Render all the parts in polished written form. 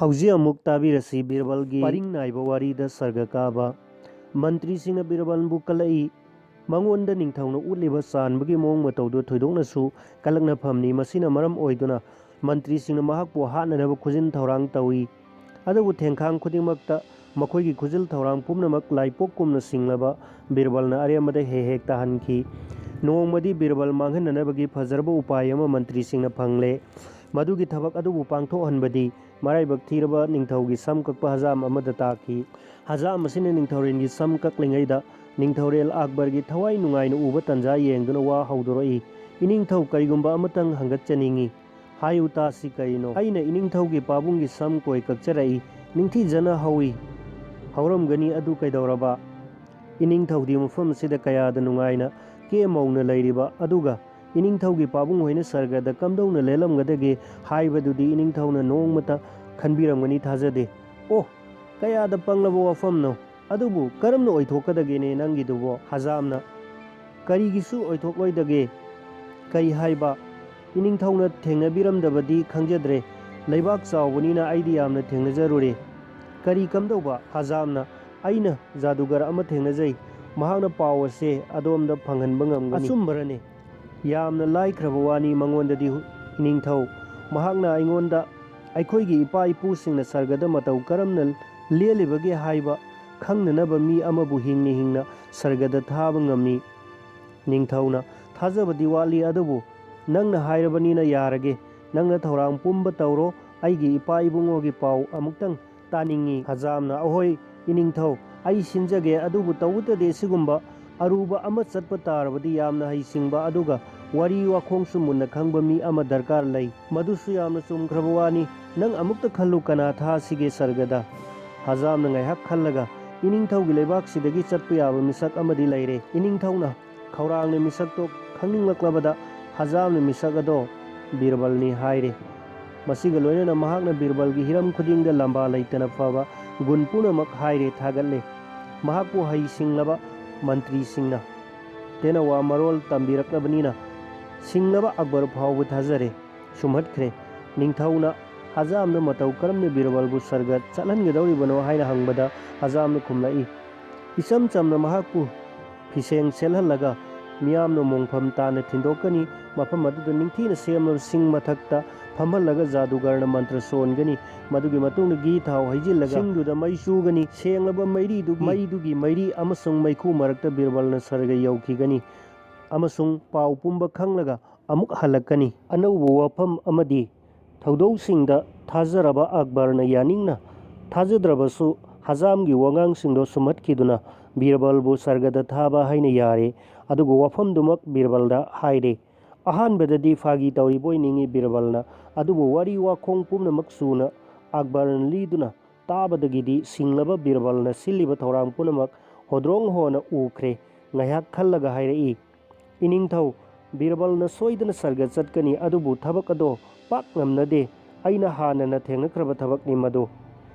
ꯍꯧꯖꯤꯛ ꯑꯃꯨꯛ ꯇꯥꯕꯤꯔꯁꯤ ꯕꯤꯔꯕꯜꯒꯤ ꯄꯔꯤꯡ ꯅꯥꯏꯕ ꯋꯥꯔꯤꯗ ꯁꯔꯒ ꯀꯥꯕ ꯃꯟꯇ꯭ꯔꯤꯁꯤꯡꯅ ꯕꯤꯔꯕꯜꯕꯨ ꯀꯜꯂꯛꯏ꯫ ꯃꯉꯣꯟꯗ ꯅꯤꯡꯊꯧꯅ ꯎꯠꯂꯤꯕ ꯆꯥꯟꯕꯒꯤ ꯃꯑꯣꯡ ꯃꯇꯧꯗꯨ ꯊꯣꯏꯗꯣꯛꯅꯁꯨ ꯀꯜꯂꯛꯅꯐꯝꯅꯤ꯫ ꯃꯁꯤꯅ ꯃꯔꯝ ꯑꯣꯏꯗꯨꯅ ꯃꯟꯇ꯭ꯔꯤꯁꯤꯡꯅ ꯃꯍꯥꯛꯄꯨ ꯍꯥꯠꯅꯅꯕ ꯈꯨꯖꯤꯟ ꯊꯧꯔꯥꯡ ꯇꯧꯏ꯫ ꯑꯗꯨꯕꯨ ꯊꯦꯡꯈꯥꯡ ꯈꯨꯗꯤꯡꯃꯛꯇ ꯃꯈꯣꯏꯒꯤ ꯈꯨꯖꯤꯜ ꯊꯧꯔꯥꯡ ꯄꯨꯝꯅꯃꯛ ꯂꯥꯏꯄꯣꯛꯀꯨꯝꯅ ꯁꯤꯡꯂꯕ ꯕꯤꯔꯕꯜꯅ ꯑꯔꯦꯝꯕꯗ ꯍꯦꯛ ꯇꯥꯍꯟꯈꯤ꯫ ꯅꯣꯡꯃꯗꯤ ꯕꯤꯔꯕꯜ ꯃꯥꯡꯍꯟꯅꯅꯕꯒꯤ ꯐꯖꯔꯕ ꯎꯄꯥꯏ ꯑꯃ ꯃꯟꯇ꯭ꯔꯤꯁꯤꯡꯅ ꯐꯪꯂꯦ꯫ ꯃꯗꯨꯒꯤ ꯊꯕꯛ ꯑꯗꯨꯕꯨ ꯄꯥꯡꯊꯣꯛꯍꯟꯕꯗꯤ ꯃꯔꯥꯏꯕꯛ ꯊꯤꯔꯕ ꯅꯤꯡꯊꯧꯒꯤ ꯁꯝ ꯀꯛꯄ ꯍꯖꯥꯝ ꯑꯃꯗ ꯇꯥꯈꯤ꯫ ꯍꯖꯥꯝ ꯑꯁꯤꯅ ꯅꯤꯡꯊꯧꯔꯦꯜꯒꯤ ꯁꯝ ꯀꯛꯂꯤꯉꯩꯗ ꯅꯤꯡꯊꯧꯔꯦꯜ ꯑꯛꯕꯔꯒꯤ ꯊꯋꯥꯏ ꯅꯨꯡꯉꯥꯏꯅ ꯎꯕ ꯇꯟꯖꯥ ꯌꯦꯡꯗꯨꯅ ꯋꯥ ꯍꯧꯗꯣꯔꯛꯏ꯫ "ꯏꯅꯤꯡꯊꯧ, ꯀꯔꯤꯒꯨꯝꯕ ꯑꯃꯇꯪ ꯍꯪꯒꯠꯆꯅꯤꯡꯉꯤ꯫ ꯍꯥꯏꯌꯨ ꯇꯥꯁꯤ ꯀꯔꯤꯅꯣ? ꯑꯩꯅ ꯏꯅꯤꯡꯊꯧꯒꯤ ꯄꯥꯕꯨꯡꯒꯤ ꯁꯝ ꯀꯣꯏ ꯀꯛꯆꯔꯛꯏ꯫ ꯅꯤꯡꯊꯤꯖꯅ ꯍꯧꯏ꯫ ꯍꯧꯔꯝꯒꯅꯤ, ꯑꯗꯨ ꯀꯩꯗꯧꯔꯕ? ꯏꯅꯤꯡꯊꯧꯗꯤ ꯃꯐꯝ ꯑꯁꯤꯗ ꯀꯌꯥꯗ ꯅꯨꯡꯉꯥꯏꯅ ꯀꯦ-ꯃꯧꯅ ꯂꯩꯔꯤꯕ ꯑꯗꯨꯒ ꯏꯅꯤꯡꯊꯧꯒꯤ ꯄꯥꯕꯨꯡ ꯍꯣꯏꯅ ꯁꯔꯒꯗ ꯀꯝꯗꯧꯅ ꯂꯦꯜꯂꯝꯒꯗꯒꯦ ꯍꯥꯏꯕꯗꯨꯗꯤ ꯏꯅꯤꯡꯊꯧꯅ ꯅꯣꯡꯃꯇ ꯈꯟꯕꯤꯔꯝꯒꯅꯤ ꯊꯥꯖꯗꯦ꯫ ꯑꯣ, ꯀꯌꯥꯗ ꯄꯪꯂꯕ ꯋꯥꯐꯝꯅꯣ! ꯑꯗꯨꯕꯨ ꯀꯔꯝꯅ ꯑꯣꯏꯊꯣꯛꯀꯗꯒꯦꯅꯦ ꯅꯪꯒꯤꯗꯨꯕꯣ?" ꯍꯖꯥꯝꯅ "ꯀꯔꯤꯒꯤꯁꯨ ꯑꯣꯏꯊꯣꯛꯂꯣꯏꯗꯒꯦ? ꯀꯔꯤ ꯍꯥꯏꯕ? ꯏꯅꯤꯡꯊꯧꯅ ꯊꯦꯡꯅꯕꯤꯔꯝꯗꯕꯗꯤ ꯈꯪꯖꯗ꯭ꯔꯦ꯫ ꯂꯩꯕꯥꯛ ꯆꯥꯎꯕꯅꯤꯅ ꯑꯩꯗꯤ ꯌꯥꯝꯅ ꯊꯦꯡꯅꯖꯔꯨꯔꯦ꯫ "ꯀꯔꯤ ꯀꯝꯗꯧꯕ?" ꯍꯖꯥꯝꯅ "ꯑꯩꯅ ꯖꯥꯗꯨꯒꯔ ꯑꯃ ꯊꯦꯡꯅꯖꯩ꯫ ꯃꯍꯥꯛꯅ ꯄꯥꯎ ꯑꯁꯦ ꯑꯗꯣꯝꯗ ꯐꯪꯍꯟꯕ ꯉꯝꯒꯅꯤ꯫ "ꯑꯆꯨꯝꯕꯔꯅꯦ? ꯌꯥꯝꯅ ꯂꯥꯏꯈ꯭ꯔꯕ ꯋꯥꯅꯤ ꯃꯉꯣꯟꯗꯗꯤ ꯏꯅꯤꯡꯊꯧ꯫ ꯃꯍꯥꯛꯅ ꯑꯩꯉꯣꯟꯗ ꯑꯩꯈꯣꯏꯒꯤ ꯏꯄꯥ ꯏꯄꯨꯁꯤꯡꯅ ꯁꯔꯒꯗ ꯃꯇꯧ ꯀꯔꯝꯅ ꯂꯦꯜꯂꯤꯕꯒꯦ ꯍꯥꯏꯕ ꯈꯪꯅꯅꯕ ꯃꯤ ꯑꯃꯕꯨ ꯍꯤꯡꯅ ꯍꯤꯡꯅ ꯁꯔꯒꯗ ꯊꯥꯕ ꯉꯝꯃꯤ꯫ ꯅꯤꯡꯊꯧꯅ "ꯊꯥꯖꯕꯗꯤ ꯋꯥꯠꯂꯤ, ꯑꯗꯨꯕꯨ ꯅꯪꯅ ꯍꯥꯏꯔꯕꯅꯤꯅ ꯌꯥꯔꯒꯦ꯫ ꯅꯪꯅ ꯊꯧꯔꯥꯡ ꯄꯨꯝꯕ ꯇꯧꯔꯣ꯫ ꯑꯩꯒꯤ ꯏꯄꯥ ꯏꯕꯨꯡꯉꯣꯒꯤ ꯄꯥꯎ ꯑꯃꯨꯛꯇꯪ ꯇꯥꯅꯤꯡꯉꯤ꯫ "ꯍꯖꯥꯝꯅ "ꯑꯍꯣꯏ ꯏꯅꯤꯡꯊꯧ, ꯑꯩ ꯁꯤꯟꯖꯒꯦ꯫ ꯑꯗꯨꯕꯨ ꯇꯧꯕꯇꯗꯤ ꯑꯁꯤꯒꯨꯝꯕ ꯑꯔꯨꯕ ꯑꯃ ꯆꯠꯄ ꯇꯥꯔꯕꯗꯤ ꯌꯥꯝꯅ ꯍꯩꯁꯤꯡꯕ ꯑꯗꯨꯒ ꯋꯥꯔꯤ ꯋꯥꯈꯣꯡꯁꯨ ꯃꯨꯟꯅ ꯈꯪꯕ ꯃꯤ ꯑꯃ ꯗꯔꯀꯥꯔ ꯂꯩ꯫ "ꯃꯗꯨꯁꯨ ꯌꯥꯝꯅ ꯆꯨꯝꯈ꯭ꯔꯕ ꯋꯥꯅꯤ꯫ ꯅꯪ ꯑꯃꯨꯛꯇ ꯈꯜꯂꯨ, ꯀꯅꯥ ꯊꯥꯁꯤꯒꯦ ꯁꯔꯒꯗ?" ꯍꯖꯥꯝꯅ ꯉꯥꯏꯍꯥꯛ ꯈꯜꯂꯒ "ꯏꯅꯤꯡꯊꯧꯒꯤ ꯂꯩꯕꯥꯛꯁꯤꯗꯒꯤ ꯆꯠꯄ ꯌꯥꯕ ꯃꯤꯁꯛ ꯑꯃꯗꯤ ꯂꯩꯔꯦ꯫ ꯏꯅꯤꯡꯊꯧꯅ ꯈꯧꯔꯥꯡꯅ ꯃꯤꯁꯛꯇꯣ ꯈꯪꯅꯤꯡꯂꯛꯂꯕꯗ ꯍꯖꯥꯝꯅ ꯃꯤꯁꯛ ꯑꯗꯣ ꯕꯤꯔꯕꯜꯅꯤ ꯍꯥꯏꯔꯦ꯫ ꯃꯁꯤꯒ ꯂꯣꯏꯅꯅ ꯃꯍꯥꯛꯅ ꯕꯤꯔꯕꯜꯒꯤ ꯍꯤꯔꯝ ꯈꯨꯗꯤꯡꯗ ꯂꯝꯕꯥ ꯂꯩꯇꯅ ꯐꯕ ꯒꯨꯟ ꯄꯨꯝꯅꯃꯛ ꯍꯥꯏꯔꯦ ꯊꯥꯒꯠꯂꯦ꯫ ꯃꯍꯥꯛꯄꯨ ꯍꯩ-ꯁꯤꯡꯂꯕ ꯃꯟꯇ꯭ꯔꯤꯁꯤꯡꯅ ꯇꯦꯅꯋꯥ ꯃꯔꯣꯜ ꯇꯝꯕꯤꯔꯛꯂꯕꯅꯤꯅ ꯁꯤꯡꯂꯕ ꯑꯛꯕꯔ ꯐꯥꯎꯕ ꯊꯥꯖꯔꯦ, ꯁꯨꯝꯍꯠꯈ꯭ꯔꯦ꯫ ꯅꯤꯡꯊꯧꯅ ꯍꯖꯥꯝꯗ ꯃꯇꯧ ꯀꯔꯝꯅ ꯕꯤꯔꯕꯜꯕꯨ ꯁꯔꯒ ꯆꯠꯍꯟꯒꯗꯧꯔꯤꯕꯅꯣ ꯍꯥꯏꯅ ꯍꯪꯕꯗ ꯍꯖꯥꯝꯅ ꯈꯨꯝꯂꯛꯏ꯫ "ꯏꯆꯝ ꯆꯝꯅ ꯃꯍꯥꯛꯄꯨ ꯐꯤꯁꯦꯡ ꯁꯦꯠꯍꯜꯂꯒ ꯃꯤꯌꯥꯝꯅ ꯃꯣꯡꯐꯝ ꯇꯥꯅ ꯊꯤꯟꯗꯣꯛꯀꯅꯤ꯫ ꯃꯐꯝ ꯑꯗꯨꯗ ꯅꯤꯡꯊꯤꯅ ꯁꯦꯝꯂꯕ ꯁꯤꯡ ꯃꯊꯛꯇ ꯐꯝꯍꯜꯂꯒ ꯖꯥꯗꯨꯒꯔꯅ ꯃꯟꯇ꯭ꯔ ꯁꯣꯟꯒꯅꯤ꯫ ꯃꯗꯨꯒꯤ ꯃꯇꯨꯡꯗ ꯘꯤ ꯊꯥꯎ ꯍꯩꯖꯤꯜꯂꯒ ꯁꯤꯡꯗꯨꯗ ꯃꯩ ꯆꯨꯒꯅꯤ꯫ ꯁꯦꯡꯂꯕ ꯃꯩꯗꯨꯒꯤ ꯃꯩꯔꯤ ꯑꯃꯁꯨꯡ ꯃꯩꯈꯨ ꯃꯔꯛꯇ ꯕꯤꯔꯕꯜꯅ ꯁꯔꯒ ꯌꯧꯈꯤꯒꯅꯤ ꯑꯃꯁꯨꯡ ꯄꯥꯎ ꯄꯨꯝꯕ ꯈꯪꯂꯒ ꯑꯃꯨꯛ ꯍꯜꯂꯛꯀꯅꯤ꯫ ꯑꯅꯧꯕ ꯋꯥꯐꯝ ꯑꯃꯗꯤ ꯊꯧꯗꯧꯁꯤꯡꯗ ꯊꯥꯖꯔꯕ ꯑꯛꯕꯔꯅ ꯌꯥꯅꯤꯡꯅ ꯊꯥꯖꯗ꯭ꯔꯕꯁꯨ ꯍꯖꯥꯝꯒꯤ ꯋꯥꯉꯥꯡꯁꯤꯡꯗꯣ ꯁꯨꯝꯍꯠꯈꯤꯗꯨꯅ ꯕꯤꯔꯕꯜꯕꯨ ꯁꯔꯒꯗ ꯊꯥꯕ ꯍꯥꯏꯅ ꯌꯥꯔꯦ꯫ ꯑꯗꯨꯒ ꯋꯥꯐꯝꯗꯨꯃꯛ ꯕꯤꯔꯕꯜꯗ ꯍꯥꯏꯔꯦ꯫ ꯑꯍꯥꯟꯕꯗꯗꯤ ꯐꯥꯒꯤ ꯇꯧꯔꯤꯕꯣꯏ ꯅꯤꯡꯏ ꯕꯤꯔꯕꯜꯅ꯫ ꯑꯗꯨꯕꯨ ꯋꯥꯔꯤ ꯋꯥꯈꯣꯡ ꯄꯨꯝꯅꯃꯛ ꯁꯨꯅ ꯑꯛꯕꯔꯅ ꯂꯤꯗꯨꯅ ꯇꯥꯕꯗꯒꯤꯗꯤ ꯁꯤꯡꯂꯕ ꯕꯤꯔꯕꯜꯅ ꯁꯤꯜꯂꯤꯕ ꯊꯧꯔꯥꯡ ꯄꯨꯝꯅꯃꯛ ꯍꯣꯗ꯭ꯔꯣꯡ ꯍꯣꯅ ꯎꯈ꯭ꯔꯦ꯫ ꯉꯥꯏꯍꯥꯛ ꯈꯜꯂꯒ ꯍꯥꯏꯔꯛꯏ, "ꯏꯅꯤꯡꯊꯧ, ꯕꯤꯔꯕꯜꯅ ꯁꯣꯏꯗꯅ ꯁꯔꯒ ꯆꯠꯀꯅꯤ꯫ ꯑꯗꯨꯕꯨ ꯊꯕꯛ ꯑꯗꯣ ꯄꯥꯛ ꯉꯝꯅꯗꯦ꯫ ꯑꯩꯅ ꯍꯥꯟꯅꯅ ꯊꯦꯡꯅꯈ꯭ꯔꯕ ꯊꯕꯛꯅꯤ ꯃꯗꯨ꯫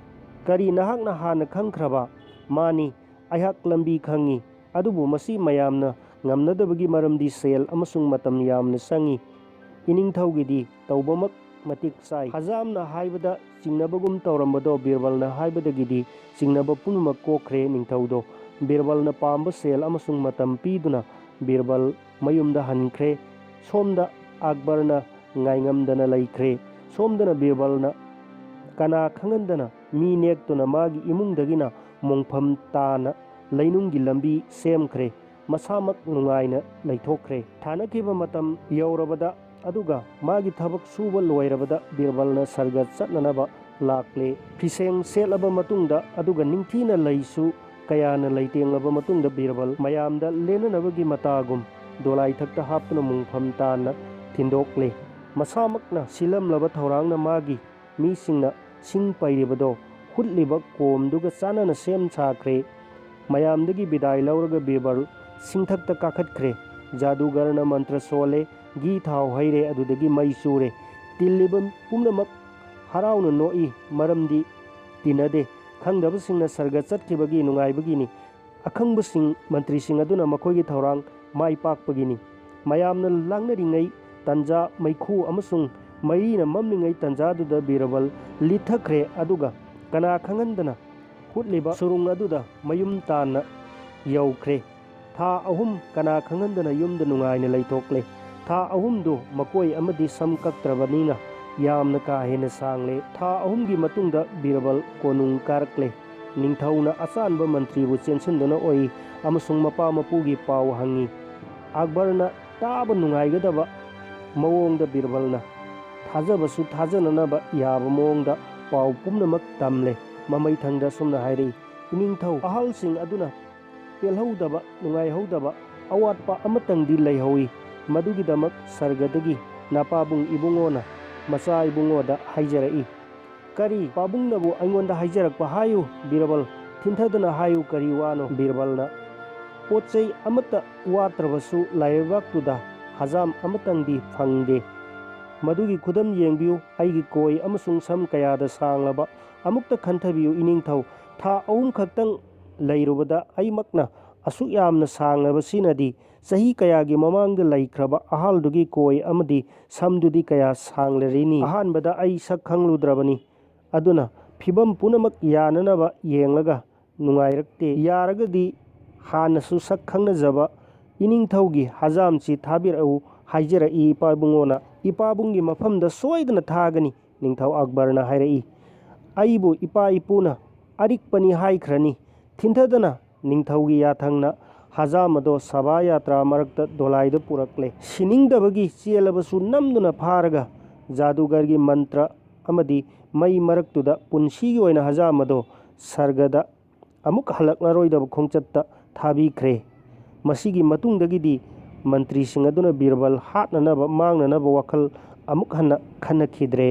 "ꯀꯔꯤ, ꯅꯍꯥꯛꯅ ꯍꯥꯟꯅ ꯈꯪꯈ꯭ꯔꯕ?" "ꯃꯥꯅꯤ, ꯑꯩꯍꯥꯛ ꯂꯝꯕꯤ ꯈꯪꯏ꯫ ꯑꯗꯨꯕꯨ ꯃꯁꯤ ꯃꯌꯥꯝꯅ ꯉꯝꯅꯗꯕꯒꯤ ꯃꯔꯝꯗꯤ ꯁꯦꯜ ꯑꯃꯁꯨꯡ ꯃꯇꯝ ꯌꯥꯝꯅ ꯆꯪꯏ꯫ ꯏꯅꯤꯡꯊꯧꯒꯤꯗꯤ ꯇꯧꯕꯃꯛ ꯃꯇꯤꯛ ꯆꯥꯏ꯫ "ꯍꯖꯥꯝꯅ ꯍꯥꯏꯕꯗ ꯆꯤꯡꯅꯕꯒꯨꯝ ꯇꯧꯔꯝꯕꯗꯣ ꯕꯤꯔꯕꯜꯅ ꯍꯥꯏꯕꯗꯒꯤꯗꯤ ꯆꯤꯡꯅꯕ ꯄꯨꯝꯅꯃꯛ ꯀꯣꯛꯈ꯭ꯔꯦ꯫ ꯅꯤꯡꯊꯧꯗꯣ ꯕꯤꯔꯕꯜꯅ ꯄꯥꯝꯕ ꯁꯦꯜ ꯑꯃꯁꯨꯡ ꯃꯇꯝ ꯄꯤꯗꯨꯅ ꯕꯤꯔꯕꯜ ꯃꯌꯨꯝꯗ ꯍꯟꯈ꯭ꯔꯦ꯫ ꯁꯣꯝꯗ ꯑꯛꯕꯔꯅ ꯉꯥꯏꯉꯝꯗꯅ ꯂꯩꯈ꯭ꯔꯦ꯫ ꯁꯣꯝꯗꯅ ꯕꯤꯔꯕꯜꯅ ꯀꯅꯥ ꯈꯪꯍꯟꯗꯅ ꯃꯤ ꯅꯦꯛꯇꯨꯅ ꯃꯥꯒꯤ ꯏꯃꯨꯡꯗꯒꯤꯅ ꯃꯣꯡꯐꯝ ꯇꯥꯅ ꯂꯩꯅꯨꯡꯒꯤ ꯂꯝꯕꯤ ꯁꯦꯝꯈ꯭ꯔꯦ꯫ ꯃꯁꯥꯃꯛ ꯅꯨꯡꯉꯥꯏꯅ ꯂꯩꯊꯣꯛꯈ꯭ꯔꯦ꯫ ꯊꯥꯅꯈꯤꯕ ꯃꯇꯝ ꯌꯧꯔꯕꯗ ꯑꯗꯨꯒ ꯃꯥꯒꯤ ꯊꯕꯛ ꯁꯨꯕ ꯂꯣꯏꯔꯕꯗ ꯕꯤꯔꯕꯜꯅ ꯁꯔꯒ ꯆꯠꯅꯅꯕ ꯂꯥꯛꯂꯦ꯫ ꯐꯤꯁꯦꯡ ꯁꯦꯠꯂꯕ ꯃꯇꯨꯡꯗ ꯑꯗꯨꯒ ꯅꯤꯡꯊꯤꯅ ꯂꯩꯁꯨ ꯀꯌꯥꯅ ꯂꯩꯇꯦꯡꯂꯕ ꯃꯇꯨꯡꯗ ꯕꯤꯔꯕꯜ ꯃꯌꯥꯝꯗ ꯂꯦꯟꯅꯅꯕꯒꯤ ꯃꯇꯥꯒꯨꯝ ꯗꯣꯂꯥꯏꯊꯛꯇ ꯍꯥꯞꯇꯨꯅ ꯃꯣꯡꯐꯝ ꯇꯥꯅ ꯊꯤꯟꯗꯣꯛꯂꯦ꯫ ꯃꯁꯥꯃꯛꯅ ꯁꯤꯜꯂꯝꯂꯕ ꯊꯧꯔꯥꯡꯅ ꯃꯥꯒꯤ ꯃꯤꯁꯤꯡꯅ ꯁꯤꯡ ꯄꯩꯔꯤꯕꯗꯣ ꯍꯨꯠꯂꯤꯕ ꯀꯣꯝꯗꯨꯒ ꯆꯥꯟꯅꯅ ꯁꯦꯝ ꯁꯥꯈ꯭ꯔꯦ꯫ ꯃꯌꯥꯝꯗꯒꯤ ꯕꯤꯗꯥꯏ ꯂꯧꯔꯒ ꯕꯤꯔꯕꯜ ꯁꯤꯡꯊꯛꯇ ꯀꯥꯈꯠꯈ꯭ꯔꯦ꯫ ꯖꯥꯗꯨꯒꯔꯅ ꯃꯟꯇ꯭ꯔ ꯁꯣꯜꯂꯦ, ꯘꯤ ꯊꯥꯎ ꯍꯩꯔꯦ, ꯑꯗꯨꯗꯒꯤ ꯃꯩ ꯆꯨꯔꯦ꯫ ꯇꯤꯜꯂꯤꯕ ꯄꯨꯝꯅꯃꯛ ꯍꯔꯥꯎꯅ ꯅꯣꯛꯏ, ꯃꯔꯝꯗꯤ ꯇꯤꯟꯅꯗꯦ꯫ ꯈꯪꯗꯕꯁꯤꯡꯅ ꯁꯔꯒ ꯆꯠꯈꯤꯕꯒꯤ ꯅꯨꯡꯉꯥꯏꯕꯒꯤꯅꯤ꯫ ꯑꯈꯪꯕꯁꯤꯡ ꯃꯟꯇ꯭ꯔꯤꯁꯤꯡ ꯑꯗꯨꯅ ꯃꯈꯣꯏꯒꯤ ꯊꯧꯔꯥꯡ ꯃꯥꯏ ꯄꯥꯛꯄꯒꯤꯅꯤ꯫ ꯃꯌꯥꯝꯅ ꯂꯥꯡꯅꯔꯤꯉꯩ ꯇꯟꯖꯥ ꯃꯩꯈꯨ ꯑꯃꯁꯨꯡ ꯃꯩꯔꯤꯅ ꯃꯝꯂꯤꯉꯩ ꯇꯟꯖꯥꯗꯨꯗ ꯕꯤꯔꯕꯜ ꯂꯤꯊꯈ꯭ꯔꯦ ꯑꯗꯨꯒ ꯀꯅꯥ ꯈꯪꯍꯟꯗꯅ ꯍꯨꯠꯂꯤꯕ ꯁꯨꯔꯨꯡ ꯑꯗꯨꯗ ꯃꯌꯨꯝ ꯇꯥꯟꯅ ꯌꯧꯈ꯭ꯔꯦ꯫ ꯊꯥ 3 ꯀꯅꯥ ꯈꯪꯍꯟꯗꯅ ꯌꯨꯝꯗ ꯅꯨꯡꯉꯥꯏꯅ ꯂꯩꯊꯣꯛꯂꯦ꯫ ꯊꯥ 3ꯗꯨ ꯃꯀꯣꯏ ꯑꯃꯗꯤ ꯁꯝ ꯀꯛꯇ꯭ꯔꯕꯅꯤꯅ ꯌꯥꯝꯅ ꯀꯥ ꯍꯦꯟꯅ ꯁꯥꯡꯂꯦ꯫ ꯊꯥ 3ꯒꯤ ꯃꯇꯨꯡꯗ ꯕꯤꯔꯕꯜ ꯀꯣꯅꯨꯡ ꯀꯥꯔꯛꯂꯦ꯫ ꯅꯤꯡꯊꯧꯅ ꯑꯆꯥꯟꯕ ꯃꯟꯇ꯭ꯔꯤꯕꯨ ꯆꯦꯟꯁꯤꯟꯗꯨꯅ ꯑꯣꯏ ꯑꯃꯁꯨꯡ ꯃꯄꯥ ꯃꯄꯨꯒꯤ ꯄꯥꯎ ꯍꯪꯉꯤ꯫ ꯑꯛꯕꯔꯅ ꯇꯥꯕ ꯅꯨꯡꯉꯥꯏꯒꯗꯕ ꯃꯑꯣꯡꯗ ꯕꯤꯔꯕꯜꯅ ꯊꯥꯖꯕꯁꯨ ꯊꯥꯖꯅꯅꯕ ꯌꯥꯕ ꯃꯑꯣꯡꯗ ꯄꯥꯎ ꯄꯨꯝꯅꯃꯛ ꯇꯝꯂꯦ꯫ ꯃꯃꯩꯊꯪꯗ ꯁꯨꯝꯅ ꯍꯥꯏꯔꯛꯏ, ꯏꯅꯤꯡꯊꯧ ꯑꯍꯜꯁꯤꯡ ꯑꯗꯨꯅ ꯄꯦꯜꯍꯧꯗꯕ ꯅꯨꯡꯉꯥꯏꯍꯧꯗꯕ ꯑꯋꯥꯠꯄ ꯑꯃꯇꯪꯗꯤ ꯂꯩꯍꯧꯏ꯫ ꯃꯗꯨꯒꯤꯗꯃꯛ ꯁꯔꯒꯗꯒꯤ ꯅꯄꯥꯕꯨꯡ ꯏꯕꯨꯡꯉꯣꯅ ꯃꯆꯥ ꯏꯕꯨꯡꯉꯣꯗ ꯍꯥꯏꯖꯔꯛꯏ꯫ ꯀꯔꯤ ꯄꯥꯕꯨꯡꯅꯕꯨ ꯑꯩꯉꯣꯟꯗ ꯍꯥꯏꯖꯔꯛꯄ ꯍꯥꯏꯌꯨ ꯕꯤꯔꯕꯜ, ꯊꯤꯟꯊꯗꯅ ꯍꯥꯏꯌꯨ ꯀꯔꯤ ꯋꯥꯅꯣ? ꯕꯤꯔꯕꯜꯅ ꯄꯣꯠꯆꯩ ꯑꯃꯠꯇ ꯋꯥꯠꯇ꯭ꯔꯕꯁꯨ ꯂꯥꯏꯂꯩꯕꯥꯛꯇꯨꯗ ꯍꯖꯥꯝ ꯑꯃꯇꯪꯗꯤ ꯐꯪꯗꯦ꯫ ꯃꯗꯨꯒꯤ ꯈꯨꯗꯝ ꯌꯦꯡꯕꯤꯌꯨ꯫ ꯑꯩꯒꯤ ꯀꯣꯏ ꯑꯃꯁꯨꯡ ꯁꯝ ꯀꯌꯥꯗ ꯁꯥꯡꯂꯕ ꯑꯃꯨꯛꯇ ꯈꯟꯊꯕꯤꯌꯨ ꯏꯅꯤꯡꯊꯧ꯫ ꯊꯥ 3 ꯈꯛꯇꯪ ꯂꯩꯔꯨꯕꯗ ꯑꯩꯃꯛꯅ ꯑꯁꯨꯛ ꯌꯥꯝꯅ ꯁꯥꯡꯂꯕꯁꯤꯅꯗꯤ ꯆꯍꯤ ꯀꯌꯥꯒꯤ ꯃꯃꯥꯡꯗ ꯂꯩꯈ꯭ꯔꯕ ꯑꯍꯜꯗꯨꯒꯤ ꯀꯣꯏ ꯑꯃꯗꯤ ꯁꯝꯗꯨꯗꯤ ꯀꯌꯥ ꯁꯥꯡꯂꯔꯤꯅꯤ꯫ ꯑꯍꯥꯟꯕꯗ ꯑꯩ ꯁꯛ ꯈꯪꯂꯨꯗ꯭ꯔꯕꯅꯤ, ꯑꯗꯨꯅ ꯐꯤꯚꯝ ꯄꯨꯝꯅꯃꯛ ꯌꯥꯅꯅꯕ ꯌꯦꯡꯂꯒ ꯅꯨꯡꯉꯥꯏꯔꯛꯇꯦ꯫ ꯌꯥꯔꯒꯗꯤ ꯍꯥꯟꯅꯁꯨ ꯁꯛ ꯈꯪꯅꯖꯕ ꯏꯅꯤꯡꯊꯧꯒꯤ ꯍꯖꯥꯝꯁꯤ ꯊꯥꯕꯤꯔꯛꯎ ꯍꯥꯏꯖꯔꯛꯏ ꯏꯄꯥꯕꯨꯡꯉꯣꯅ꯫ ꯏꯄꯥꯕꯨꯡꯒꯤ ꯃꯐꯝꯗ ꯁꯣꯏꯗꯅ ꯊꯥꯒꯅꯤ, ꯅꯤꯡꯊꯧ ꯑꯛꯕꯔꯅ ꯍꯥꯏꯔꯛꯏ꯫ ꯑꯩꯕꯨ ꯏꯄꯥ ꯏꯄꯨꯅ ꯑꯔꯤꯛꯄꯅꯤ ꯍꯥꯏꯈ꯭ꯔꯅꯤ꯫ ꯊꯤꯟꯊꯗꯅ ꯅꯤꯡꯊꯧꯒꯤ ꯌꯥꯊꯪꯅ ꯍꯖꯥꯝ ꯑꯗꯣ ꯁꯚꯥ ꯌꯥꯇ꯭ꯔꯥ ꯃꯔꯛꯇ ꯗꯣꯂꯥꯏꯗ ꯄꯨꯔꯛꯂꯦ꯫ ꯁꯤꯅꯤꯡꯗꯕꯒꯤ ꯆꯦꯜꯂꯕꯁꯨ ꯅꯝꯗꯨꯅ ꯐꯥꯔꯒ ꯖꯥꯗꯨꯒꯔꯒꯤ ꯃꯟꯇ꯭ꯔ ꯑꯃꯗꯤ ꯃꯩ ꯃꯔꯛꯇꯨꯗ ꯄꯨꯟꯁꯤꯒꯤ ꯑꯣꯏꯅ ꯍꯖꯥꯝ ꯑꯗꯣ ꯁꯔꯒꯗ ꯑꯃꯨꯛ ꯍꯜꯂꯛꯂꯔꯣꯏꯗꯕ ꯈꯣꯡꯆꯠꯇ ꯊꯥꯕꯤꯈ꯭ꯔꯦ꯫ ꯃꯁꯤꯒꯤ ꯃꯇꯨꯡꯗꯒꯤꯗꯤ ꯃꯟꯇ꯭ꯔꯤꯁꯤꯡ ꯑꯗꯨꯅ ꯕꯤꯔꯕꯜ ꯍꯥꯠꯅꯅꯕ ꯃꯥꯡꯅꯅꯕ ꯋꯥꯈꯜ ꯑꯃꯨꯛ ꯍꯟꯅ ꯈꯟꯅꯈꯤꯗ꯭ꯔꯦ꯫